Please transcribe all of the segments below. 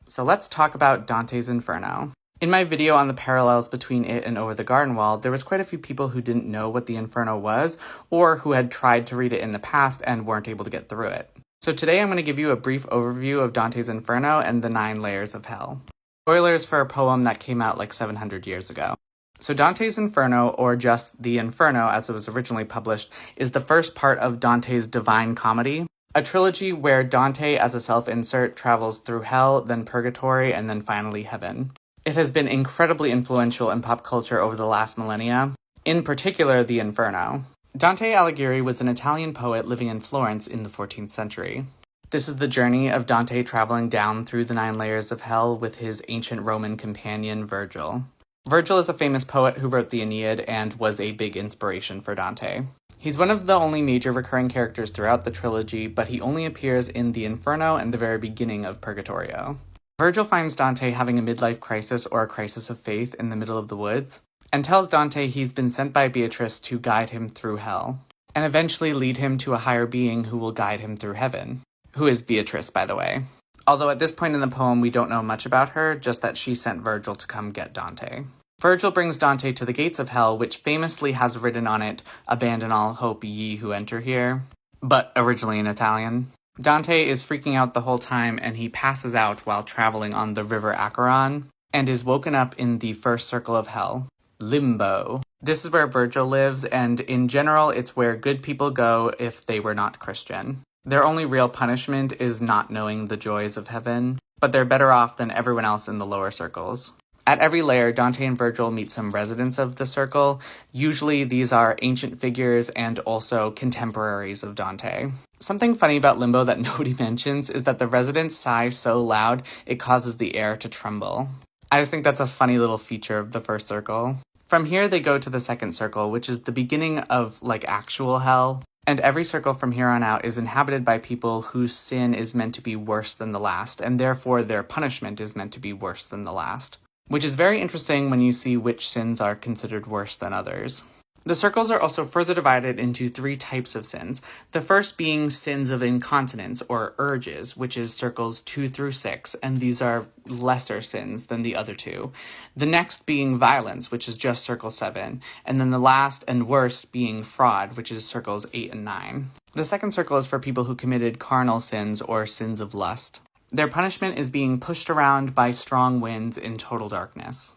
So let's talk about Dante's Inferno. In my video on the parallels between it and Over the Garden Wall, there was quite a few people who didn't know what the Inferno was, or who had tried to read it in the past and weren't able to get through it. So today I'm going to give you a brief overview of Dante's Inferno and the 9 layers of hell. Spoilers for a poem that came out like 700 years ago. So Dante's Inferno, or just the Inferno as it was originally published, is the first part of Dante's Divine Comedy, a trilogy where Dante as a self-insert travels through hell, then purgatory, and then finally heaven. It has been incredibly influential in pop culture over the last millennia, in particular the Inferno. Dante Alighieri was an Italian poet living in Florence in the 14th century. This is the journey of Dante traveling down through the 9 layers of hell with his ancient Roman companion Virgil. Virgil is a famous poet who wrote the Aeneid and was a big inspiration for Dante. He's one of the only major recurring characters throughout the trilogy, but he only appears in the Inferno and the very beginning of Purgatorio. Virgil finds Dante having a midlife crisis or a crisis of faith in the middle of the woods, and tells Dante he's been sent by Beatrice to guide him through hell, and eventually lead him to a higher being who will guide him through heaven. Who is Beatrice, by the way. Although at this point in the poem we don't know much about her, just that she sent Virgil to come get Dante. Virgil brings Dante to the gates of hell, which famously has written on it, "Abandon all hope, ye who enter here," but originally in Italian. Dante is freaking out the whole time, and he passes out while traveling on the river Acheron, and is woken up in the first circle of hell, Limbo. This is where Virgil lives, and in general it's where good people go if they were not Christian. Their only real punishment is not knowing the joys of heaven, but they're better off than everyone else in the lower circles. At every layer, Dante and Virgil meet some residents of the circle. Usually these are ancient figures and also contemporaries of Dante. Something funny about Limbo that nobody mentions is that the residents sigh so loud it causes the air to tremble. I just think that's a funny little feature of the first circle. From here they go to the second circle, which is the beginning of actual hell. And every circle from here on out is inhabited by people whose sin is meant to be worse than the last, and therefore their punishment is meant to be worse than the last. Which is very interesting when you see which sins are considered worse than others. The circles are also further divided into 3 types of sins, the first being sins of incontinence, or urges, which is circles 2 through 6, and these are lesser sins than the other 2. The next being violence, which is just circle 7, and then the last and worst being fraud, which is circles 8 and 9. The second circle is for people who committed carnal sins, or sins of lust. Their punishment is being pushed around by strong winds in total darkness.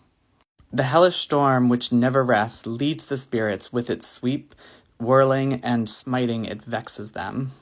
The hellish storm which never rests leads the spirits with its sweep, whirling and smiting it vexes them.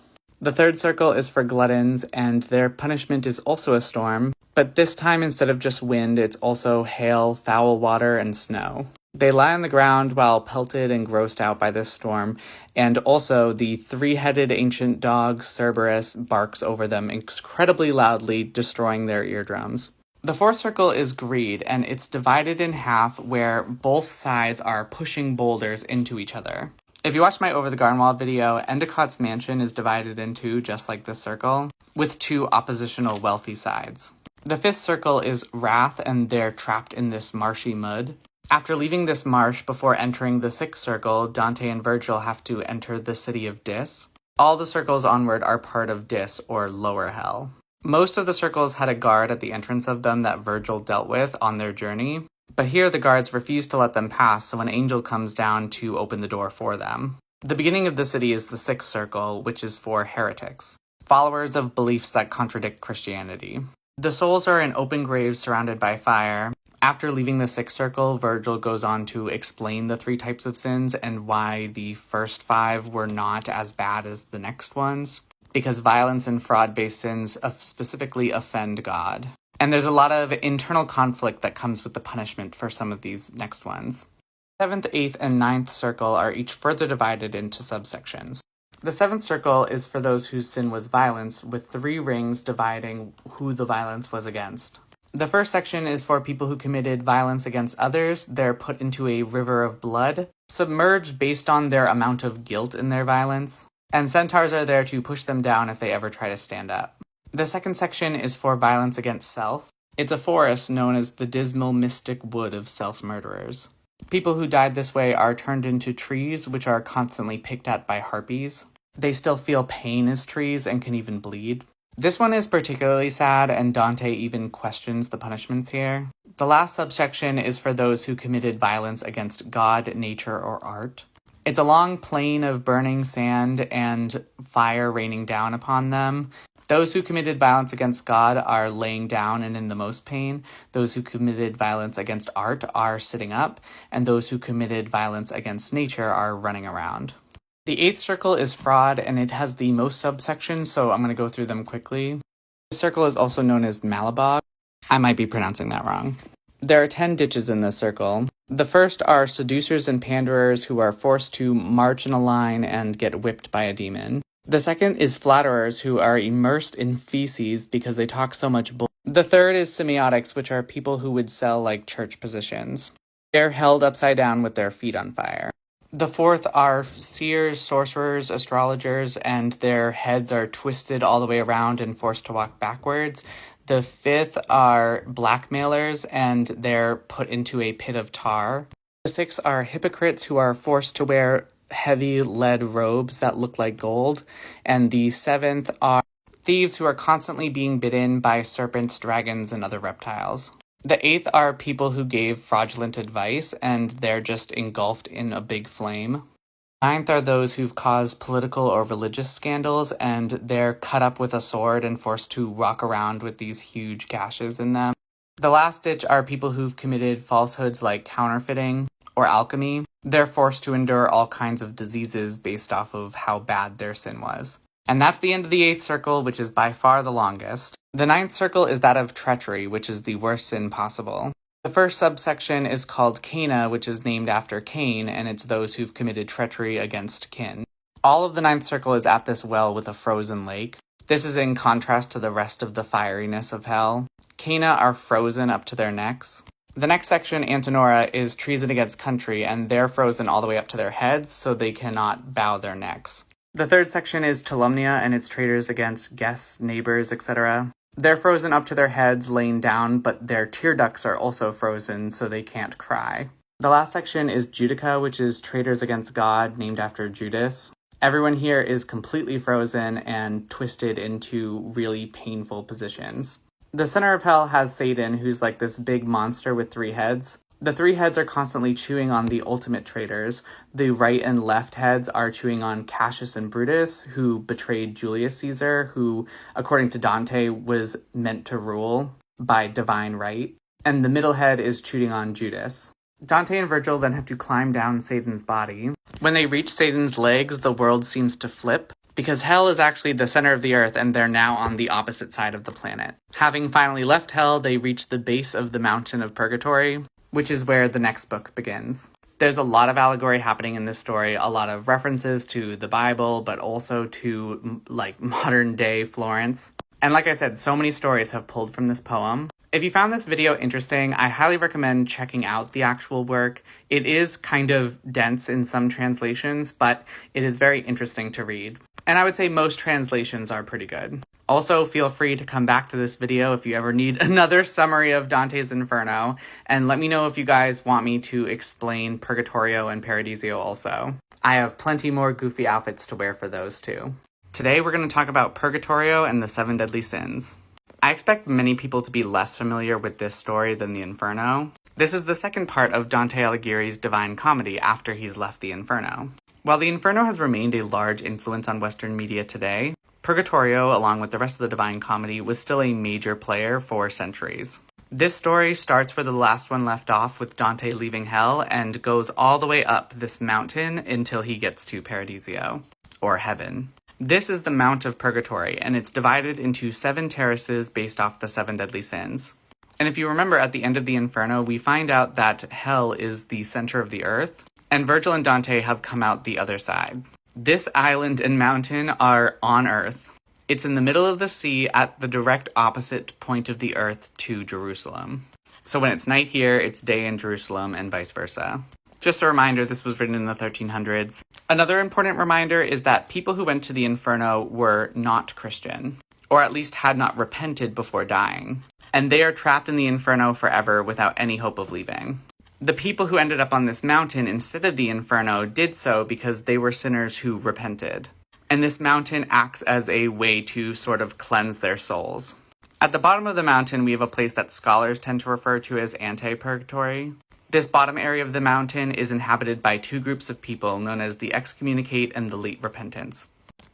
The third circle is for gluttons, and their punishment is also a storm, but this time instead of just wind, it's also hail, foul water, and snow. They lie on the ground while pelted and grossed out by this storm, and also the 3-headed ancient dog Cerberus barks over them incredibly loudly, destroying their eardrums. The fourth circle is greed, and it's divided in half where both sides are pushing boulders into each other. If you watch my Over the Garden Wall video, Endicott's mansion is divided in 2 just like this circle, with 2 oppositional wealthy sides. The fifth circle is wrath, and they're trapped in this marshy mud. After leaving this marsh before entering the 6th circle, Dante and Virgil have to enter the city of Dis. All the circles onward are part of Dis, or lower hell. Most of the circles had a guard at the entrance of them that Virgil dealt with on their journey, but here the guards refuse to let them pass, so an angel comes down to open the door for them. The beginning of the city is the 6th circle, which is for heretics, followers of beliefs that contradict Christianity. The souls are in open graves surrounded by fire. After leaving the 6th circle, Virgil goes on to explain the 3 types of sins and why the first 5 were not as bad as the next ones, because violence and fraud-based sins specifically offend God. And there's a lot of internal conflict that comes with the punishment for some of these next ones. 7th, 8th, and 9th circle are each further divided into subsections. The 7th circle is for those whose sin was violence, with 3 rings dividing who the violence was against. The first section is for people who committed violence against others. They're put into a river of blood, submerged based on their amount of guilt in their violence, and centaurs are there to push them down if they ever try to stand up. The second section is for violence against self. It's a forest known as the dismal mystic wood of self-murderers. People who died this way are turned into trees, which are constantly picked at by harpies. They still feel pain as trees and can even bleed. This one is particularly sad, and Dante even questions the punishments here. The last subsection is for those who committed violence against God, nature, or art. It's a long plain of burning sand and fire raining down upon them. Those who committed violence against God are laying down and in the most pain. Those who committed violence against art are sitting up, and those who committed violence against nature are running around. The 8th circle is fraud, and it has the most subsections, so I'm going to go through them quickly. This circle is also known as Malabog. I might be pronouncing that wrong. There are 10 ditches in this circle. The first are seducers and panderers who are forced to march in a line and get whipped by a demon. The second is flatterers who are immersed in feces because they talk so much bull. The third is semiotics, which are people who would sell like church positions. They're held upside down with their feet on fire. The fourth are seers, sorcerers, astrologers, and their heads are twisted all the way around and forced to walk backwards. The fifth are blackmailers, and they're put into a pit of tar. The sixth are hypocrites who are forced to wear heavy lead robes that look like gold. And the seventh are thieves who are constantly being bitten by serpents, dragons, and other reptiles. The 8th are people who gave fraudulent advice, and they're just engulfed in a big flame. 9th are those who've caused political or religious scandals, and they're cut up with a sword and forced to walk around with these huge gashes in them. The last ditch are people who've committed falsehoods like counterfeiting or alchemy. They're forced to endure all kinds of diseases based off of how bad their sin was. And that's the end of the 8th circle, which is by far the longest. The 9th circle is that of treachery, which is the worst sin possible. The first subsection is called Cana, which is named after Cain, and it's those who've committed treachery against kin. All of the 9th circle is at this well with a frozen lake. This is in contrast to the rest of the fieriness of hell. Cana are frozen up to their necks. The next section, Antenora, is treason against country, and they're frozen all the way up to their heads, so they cannot bow their necks. The third section is Tolumnia, and it's traitors against guests, neighbors, etc. They're frozen up to their heads, laying down, but their tear ducts are also frozen, so they can't cry. The last section is Judica, which is traitors against God, named after Judas. Everyone here is completely frozen and twisted into really painful positions. The center of hell has Satan, who's like this big monster with 3 heads. The 3 heads are constantly chewing on the ultimate traitors. The right and left heads are chewing on Cassius and Brutus, who betrayed Julius Caesar, who, according to Dante, was meant to rule by divine right. And the middle head is chewing on Judas. Dante and Virgil then have to climb down Satan's body. When they reach Satan's legs, the world seems to flip, because hell is actually the center of the earth, and they're now on the opposite side of the planet. Having finally left hell, they reach the base of the mountain of Purgatory, which is where the next book begins. There's a lot of allegory happening in this story, a lot of references to the Bible, but also to, like, modern-day Florence. And like I said, so many stories have pulled from this poem. If you found this video interesting, I highly recommend checking out the actual work. It is kind of dense in some translations, but it is very interesting to read. And I would say most translations are pretty good. Also, feel free to come back to this video if you ever need another summary of Dante's Inferno, and let me know if you guys want me to explain Purgatorio and Paradiso also. I have plenty more goofy outfits to wear for those too. Today we're going to talk about Purgatorio and the 7 deadly sins. I expect many people to be less familiar with this story than the Inferno. This is the second part of Dante Alighieri's Divine Comedy after he's left the Inferno. While the Inferno has remained a large influence on Western media today, Purgatorio, along with the rest of the Divine Comedy, was still a major player for centuries. This story starts where the last one left off, with Dante leaving hell, and goes all the way up this mountain until he gets to Paradiso, or heaven. This is the Mount of Purgatory, and it's divided into 7 terraces based off the 7 deadly sins. And if you remember, at the end of the Inferno, we find out that hell is the center of the earth, and Virgil and Dante have come out the other side. This island and mountain are on Earth. It's in the middle of the sea at the direct opposite point of the Earth to Jerusalem. So when it's night here, it's day in Jerusalem and vice versa. Just a reminder, this was written in the 1300s. Another important reminder is that people who went to the Inferno were not Christian, or at least had not repented before dying. And they are trapped in the Inferno forever without any hope of leaving. The people who ended up on this mountain instead of the Inferno did so because they were sinners who repented. and this mountain acts as a way to sort of cleanse their souls. At the bottom of the mountain, we have a place that scholars tend to refer to as Ante-Purgatory. This bottom area of the mountain is inhabited by two groups of people known as the excommunicate and the late repentants,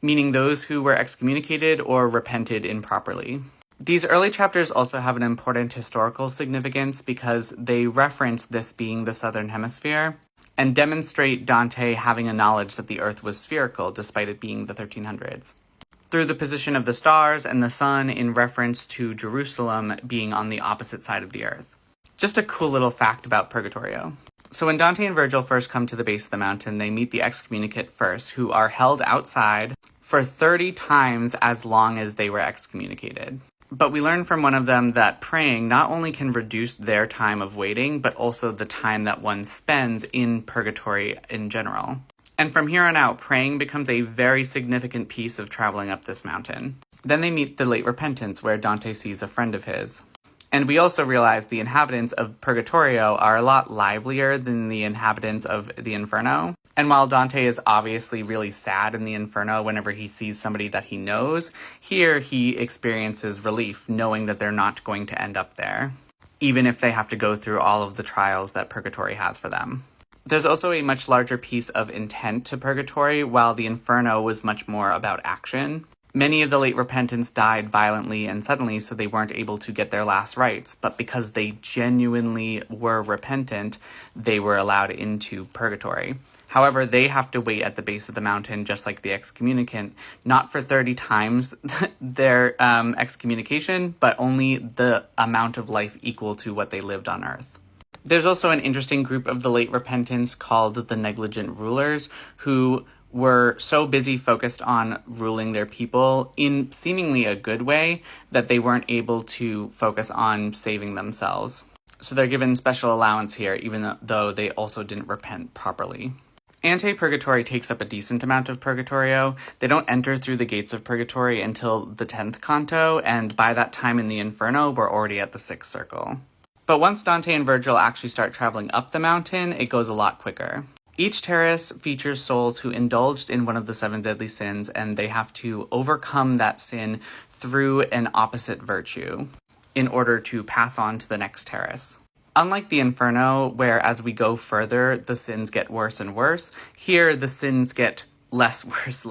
meaning those who were excommunicated or repented improperly. These early chapters also have an important historical significance because they reference this being the southern hemisphere and demonstrate Dante having a knowledge that the earth was spherical despite it being the 1300s. Through the position of the stars and the sun in reference to Jerusalem being on the opposite side of the earth. Just a cool little fact about Purgatorio. So when Dante and Virgil first come to the base of the mountain, they meet the excommunicate first, who are held outside for 30 times as long as they were excommunicated. But we learn from one of them that praying not only can reduce their time of waiting, but also the time that one spends in purgatory in general. And from here on out, praying becomes a very significant piece of traveling up this mountain. Then they meet the late repentance, where Dante sees a friend of his. And we also realize the inhabitants of Purgatorio are a lot livelier than the inhabitants of the Inferno. And while Dante is obviously really sad in the Inferno whenever he sees somebody that he knows, here he experiences relief knowing that they're not going to end up there, even if they have to go through all of the trials that Purgatory has for them. There's also a much larger piece of intent to Purgatory, while the Inferno was much more about action. Many of the late repentants died violently and suddenly, so they weren't able to get their last rites, but because they genuinely were repentant, they were allowed into Purgatory. However, they have to wait at the base of the mountain, just like the excommunicant, not for 30 times their excommunication, but only the amount of life equal to what they lived on Earth. There's also an interesting group of the late repentants called the negligent rulers, who were so busy focused on ruling their people in seemingly a good way that they weren't able to focus on saving themselves. So they're given special allowance here, even though they also didn't repent properly. Ante-Purgatory takes up a decent amount of Purgatorio. They don't enter through the gates of Purgatory until the 10th canto, and by that time in the Inferno, we're already at the 6th circle. But once Dante and Virgil actually start traveling up the mountain, it goes a lot quicker. Each terrace features souls who indulged in one of the 7 deadly sins, and they have to overcome that sin through an opposite virtue in order to pass on to the next terrace. Unlike the Inferno, where as we go further, the sins get worse and worse, here the sins get less worse,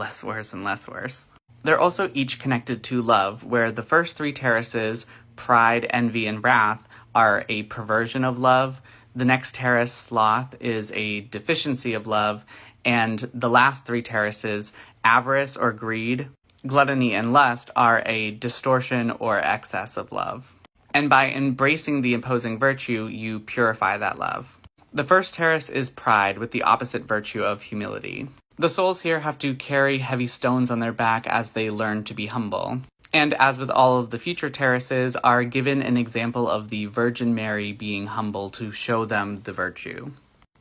and less worse. They're also each connected to love, where the first 3 terraces, pride, envy, and wrath, are a perversion of love. The next terrace, sloth, is a deficiency of love, and the last 3 terraces, avarice or greed, gluttony, and lust, are a distortion or excess of love. And by embracing the opposing virtue, you purify that love. The first terrace is pride, with the opposite virtue of humility. The souls here have to carry heavy stones on their back as they learn to be humble. And as with all of the future terraces, are given an example of the Virgin Mary being humble to show them the virtue.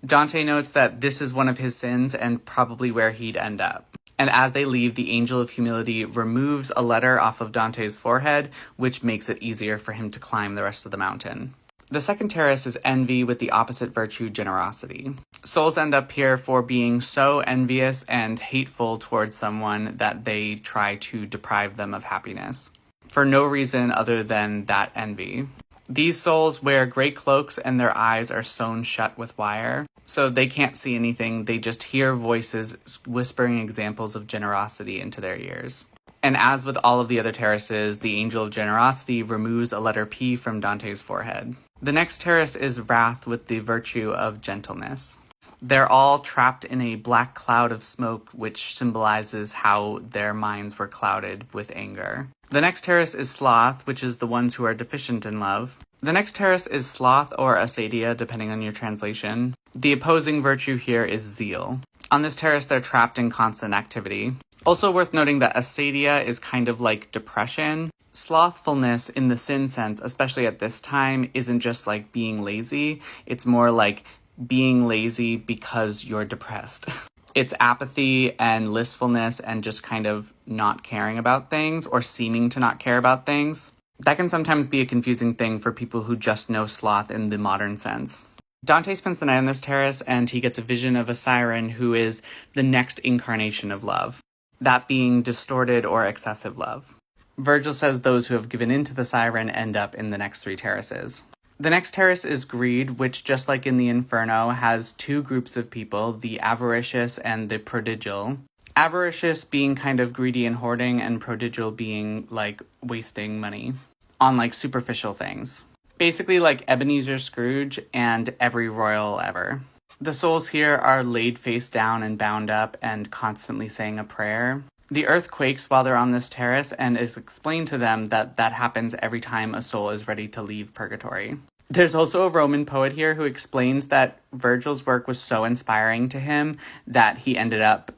Dante notes that this is one of his sins and probably where he'd end up. And as they leave, the Angel of Humility removes a letter off of Dante's forehead, which makes it easier for him to climb the rest of the mountain. The second terrace is envy, with the opposite virtue, generosity. Souls end up here for being so envious and hateful towards someone that they try to deprive them of happiness, for no reason other than that envy. These souls wear gray cloaks and their eyes are sewn shut with wire, so they can't see anything, they just hear voices whispering examples of generosity into their ears. And as with all of the other terraces, the Angel of Generosity removes a letter P from Dante's forehead. The next terrace is wrath, with the virtue of gentleness. They're all trapped in a black cloud of smoke, which symbolizes how their minds were clouded with anger. The next terrace is sloth, which is the ones who are deficient in love. The next terrace is sloth or acedia, depending on your translation. The opposing virtue here is zeal. On this terrace, they're trapped in constant activity. Also worth noting that acedia is kind of like depression. Slothfulness in the sin sense, especially at this time, isn't just like being lazy. It's more like being lazy because you're depressed. It's apathy and listfulness and just kind of not caring about things or seeming to not care about things. That can sometimes be a confusing thing for people who just know sloth in the modern sense. Dante spends the night on this terrace and he gets a vision of a siren who is the next incarnation of love. that being distorted or excessive love. Virgil says those who have given in to the siren end up in the next 3 terraces. The next terrace is greed, which, just like in the Inferno, has 2 groups of people, the avaricious and the prodigal. Avaricious being kind of greedy and hoarding, and prodigal being, like, wasting money on, like, superficial things. Basically like Ebenezer Scrooge and every royal ever. The souls here are laid face down and bound up and constantly saying a prayer. The earth quakes while they're on this terrace, and it's explained to them that that happens every time a soul is ready to leave purgatory. There's also a Roman poet here who explains that Virgil's work was so inspiring to him that he ended up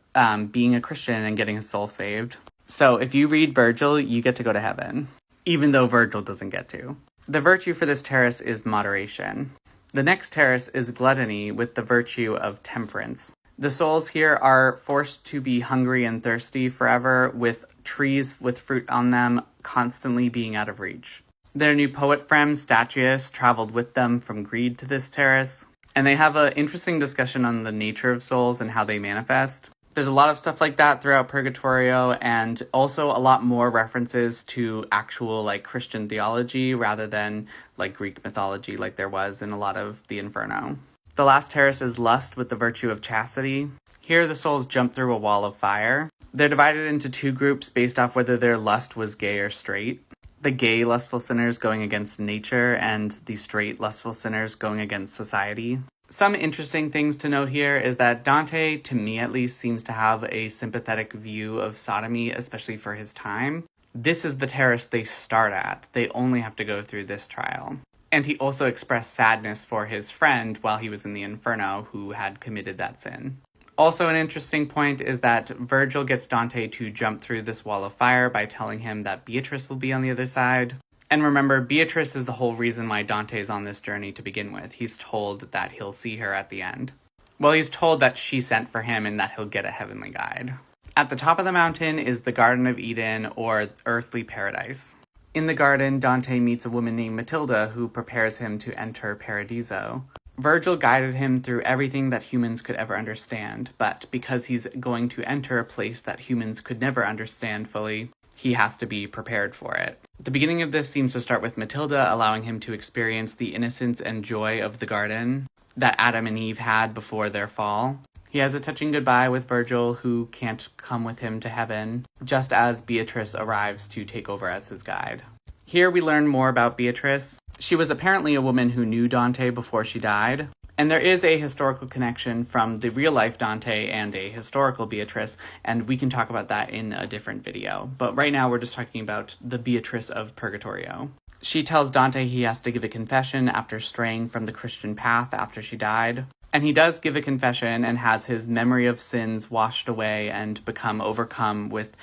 being a Christian and getting his soul saved. So if you read Virgil, you get to go to heaven, even though Virgil doesn't get to. The virtue for this terrace is moderation. The next terrace is gluttony with the virtue of temperance. The souls here are forced to be hungry and thirsty forever, with trees with fruit on them constantly being out of reach. Their new poet friend, Statius, traveled with them from greed to this terrace, and they have an interesting discussion on the nature of souls and how they manifest. There's a lot of stuff like that throughout Purgatorio, and also a lot more references to actual, like, Christian theology rather than, like, Greek mythology like there was in a lot of the Inferno. The last terrace is lust with the virtue of chastity. Here the souls jump through a wall of fire. They're divided into 2 groups based off whether their lust was gay or straight. The gay lustful sinners going against nature, and the straight lustful sinners going against society. Some interesting things to note here is that Dante, to me at least, seems to have a sympathetic view of sodomy, especially for his time. This is the terrace they start at. They only have to go through this trial. And he also expressed sadness for his friend while he was in the Inferno who had committed that sin. Also, an interesting point is that Virgil gets Dante to jump through this wall of fire by telling him that Beatrice will be on the other side. And remember, Beatrice is the whole reason why Dante is on this journey to begin with. He's told that he'll see her at the end. Well, he's told that she sent for him and that he'll get a heavenly guide. At the top of the mountain is the Garden of Eden, or earthly paradise. In the garden, Dante meets a woman named Matilda who prepares him to enter Paradiso. Virgil guided him through everything that humans could ever understand, but because he's going to enter a place that humans could never understand fully, he has to be prepared for it. The beginning of this seems to start with Matilda allowing him to experience the innocence and joy of the garden that Adam and Eve had before their fall. He has a touching goodbye with Virgil, who can't come with him to heaven, just as Beatrice arrives to take over as his guide. Here we learn more about Beatrice. She was apparently a woman who knew Dante before she died, and there is a historical connection from the real-life Dante and a historical Beatrice, and we can talk about that in a different video. But right now we're just talking about the Beatrice of Purgatorio. She tells Dante he has to give a confession after straying from the Christian path after she died. And he does give a confession and has his memory of sins washed away and become overcome with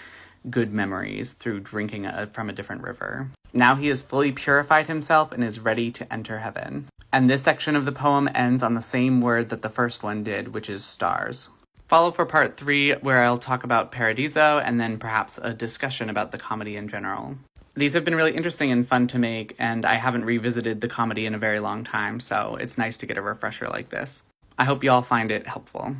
good memories through drinking from a different river. Now he has fully purified himself and is ready to enter heaven. And this section of the poem ends on the same word that the first one did, which is stars. Follow for part 3, where I'll talk about Paradiso and then perhaps a discussion about the comedy in general. These have been really interesting and fun to make, and I haven't revisited the comedy in a very long time, so it's nice to get a refresher like this. I hope you all find it helpful.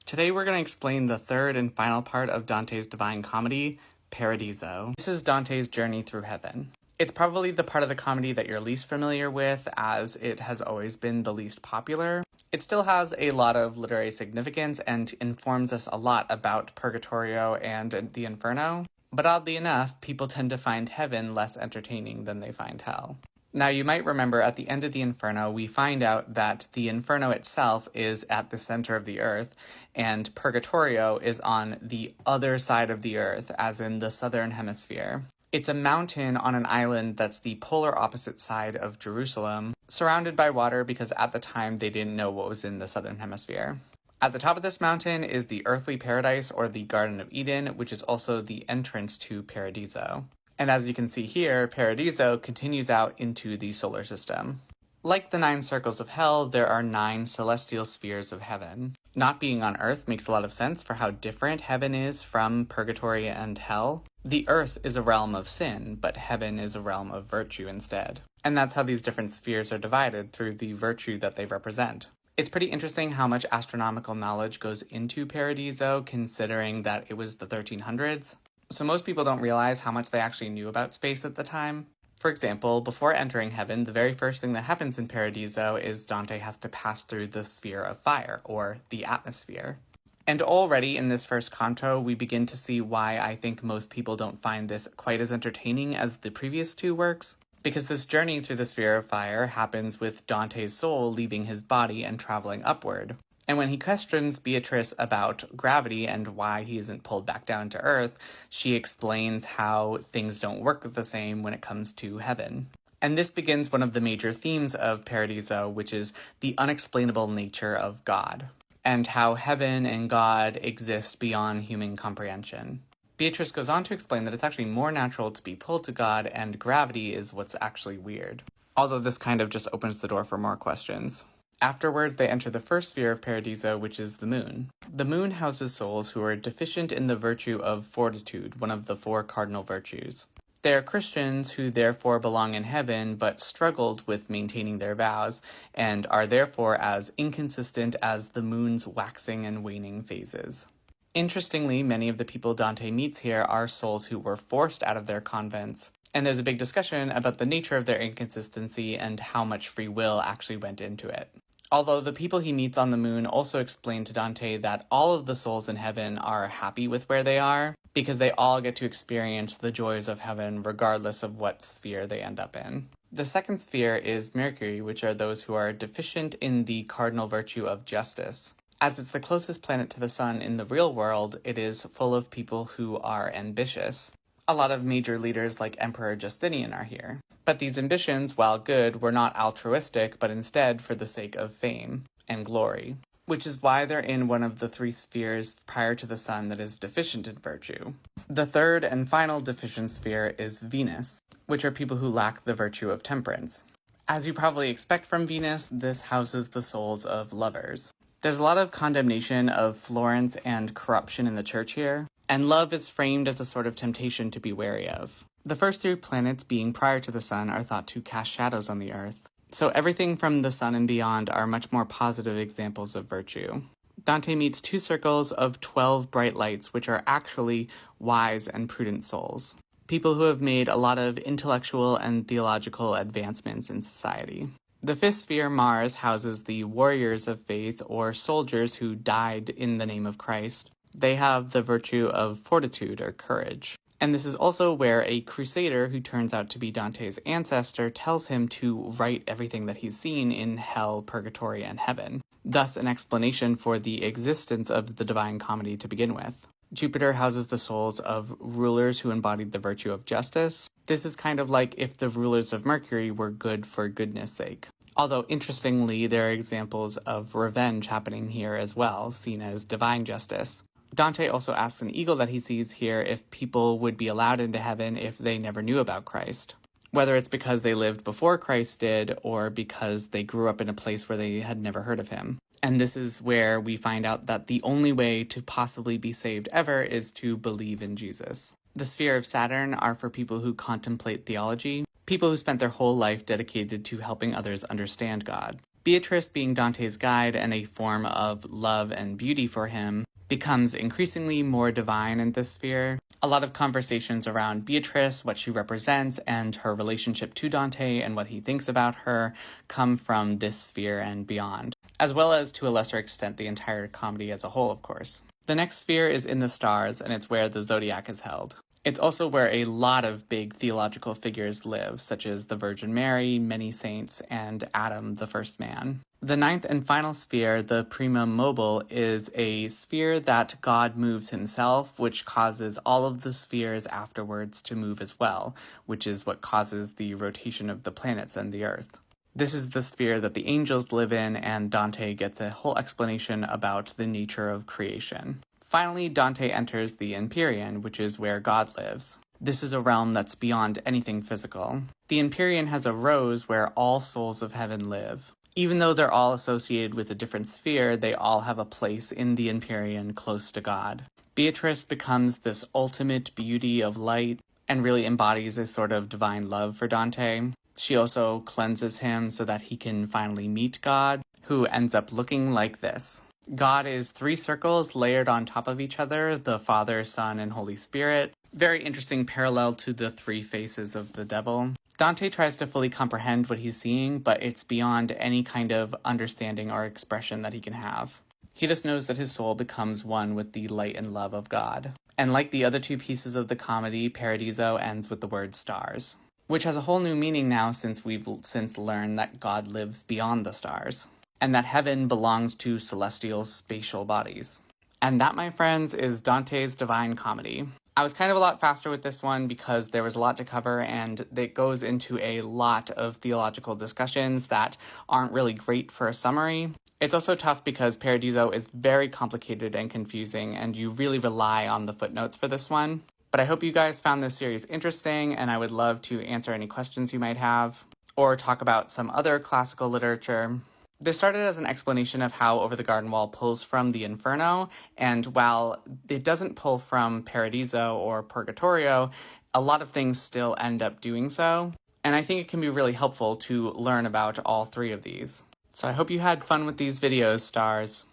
Today we're going to explain the third and final part of Dante's Divine Comedy, Paradiso. This is Dante's journey through heaven. It's probably the part of the comedy that you're least familiar with, as it has always been the least popular. It still has a lot of literary significance and informs us a lot about Purgatorio and the Inferno. But oddly enough, people tend to find heaven less entertaining than they find hell. Now, you might remember at the end of the Inferno, we find out that the Inferno itself is at the center of the earth, and Purgatorio is on the other side of the earth, as in the southern hemisphere. It's a mountain on an island that's the polar opposite side of Jerusalem, surrounded by water because at the time they didn't know what was in the southern hemisphere. At the top of this mountain is the earthly paradise, or the Garden of Eden, which is also the entrance to Paradiso. And as you can see here, Paradiso continues out into the solar system. Like the 9 circles of hell, there are 9 celestial spheres of heaven. Not being on Earth makes a lot of sense for how different heaven is from purgatory and hell. The earth is a realm of sin, but heaven is a realm of virtue instead. And that's how these different spheres are divided, through the virtue that they represent. It's pretty interesting how much astronomical knowledge goes into Paradiso, considering that it was the 1300s. So most people don't realize how much they actually knew about space at the time. For example, before entering heaven, the very first thing that happens in Paradiso is Dante has to pass through the sphere of fire, or the atmosphere. And already in this first canto, we begin to see why I think most people don't find this quite as entertaining as the previous two works. Because this journey through the sphere of fire happens with Dante's soul leaving his body and traveling upward. And when he questions Beatrice about gravity and why he isn't pulled back down to Earth, she explains how things don't work the same when it comes to heaven. And this begins one of the major themes of Paradiso, which is the unexplainable nature of God, and how heaven and God exist beyond human comprehension. Beatrice goes on to explain that it's actually more natural to be pulled to God, and gravity is what's actually weird. Although this kind of just opens the door for more questions. Afterwards, they enter the first sphere of Paradiso, which is the moon. The moon houses souls who are deficient in the virtue of fortitude, one of the 4 cardinal virtues. They are Christians who therefore belong in heaven, but struggled with maintaining their vows, and are therefore as inconsistent as the moon's waxing and waning phases. Interestingly, many of the people Dante meets here are souls who were forced out of their convents, and there's a big discussion about the nature of their inconsistency and how much free will actually went into it. Although the people he meets on the moon also explain to Dante that all of the souls in heaven are happy with where they are, because they all get to experience the joys of heaven regardless of what sphere they end up in. The second sphere is Mercury, which are those who are deficient in the cardinal virtue of justice. As it's the closest planet to the sun in the real world, it is full of people who are ambitious. A lot of major leaders like Emperor Justinian are here. But these ambitions, while good, were not altruistic, but instead for the sake of fame and glory, which is why they're in one of the 3 spheres prior to the sun that is deficient in virtue. The third and final deficient sphere is Venus, which are people who lack the virtue of temperance. As you probably expect from Venus, this houses the souls of lovers. There's a lot of condemnation of Florence and corruption in the church here, and love is framed as a sort of temptation to be wary of. The first 3 planets, being prior to the sun, are thought to cast shadows on the earth, so everything from the sun and beyond are much more positive examples of virtue. Dante meets 2 circles of 12 bright lights, which are actually wise and prudent souls. People who have made a lot of intellectual and theological advancements in society. The 5th sphere, Mars, houses the warriors of faith, or soldiers who died in the name of Christ. They have the virtue of fortitude, or courage. And this is also where a crusader who turns out to be Dante's ancestor tells him to write everything that he's seen in hell, purgatory, and heaven. Thus an explanation for the existence of the Divine Comedy to begin with. Jupiter houses the souls of rulers who embodied the virtue of justice. This is kind of like if the rulers of Mercury were good for goodness sake. Although, interestingly, there are examples of revenge happening here as well, seen as divine justice. Dante also asks an eagle that he sees here if people would be allowed into heaven if they never knew about Christ. Whether it's because they lived before Christ did, or because they grew up in a place where they had never heard of him. And this is where we find out that the only way to possibly be saved ever is to believe in Jesus. The sphere of Saturn are for people who contemplate theology, people who spent their whole life dedicated to helping others understand God. Beatrice, being Dante's guide and a form of love and beauty for him, becomes increasingly more divine in this sphere. A lot of conversations around Beatrice, what she represents, and her relationship to Dante and what he thinks about her come from this sphere and beyond, as well as to a lesser extent the entire comedy as a whole, of course. The next sphere is in the stars, and it's where the zodiac is held. It's also where a lot of big theological figures live, such as the Virgin Mary, many saints, and Adam, the first man. The 9th and final sphere, the primum mobile, is a sphere that God moves himself, which causes all of the spheres afterwards to move as well, which is what causes the rotation of the planets and the Earth. This is the sphere that the angels live in, and Dante gets a whole explanation about the nature of creation. Finally, Dante enters the Empyrean, which is where God lives. This is a realm that's beyond anything physical. The Empyrean has a rose where all souls of heaven live. Even though they're all associated with a different sphere, they all have a place in the Empyrean close to God. Beatrice becomes this ultimate beauty of light and really embodies a sort of divine love for Dante. She also cleanses him so that he can finally meet God, who ends up looking like this. God is 3 circles layered on top of each other, the Father, Son, and Holy Spirit. Very interesting parallel to the 3 faces of the devil. Dante tries to fully comprehend what he's seeing, but it's beyond any kind of understanding or expression that he can have. He just knows that his soul becomes one with the light and love of God. And like the other 2 pieces of the comedy, Paradiso ends with the word stars, which has a whole new meaning now since we've since learned that God lives beyond the stars, and that heaven belongs to celestial spatial bodies. And that, my friends, is Dante's Divine Comedy. I was kind of a lot faster with this one because there was a lot to cover, and it goes into a lot of theological discussions that aren't really great for a summary. It's also tough because Paradiso is very complicated and confusing, and you really rely on the footnotes for this one. But I hope you guys found this series interesting, and I would love to answer any questions you might have, or talk about some other classical literature. This started as an explanation of how Over the Garden Wall pulls from the Inferno, and while it doesn't pull from Paradiso or Purgatorio, a lot of things still end up doing so, and I think it can be really helpful to learn about all 3 of these. So I hope you had fun with these videos, stars.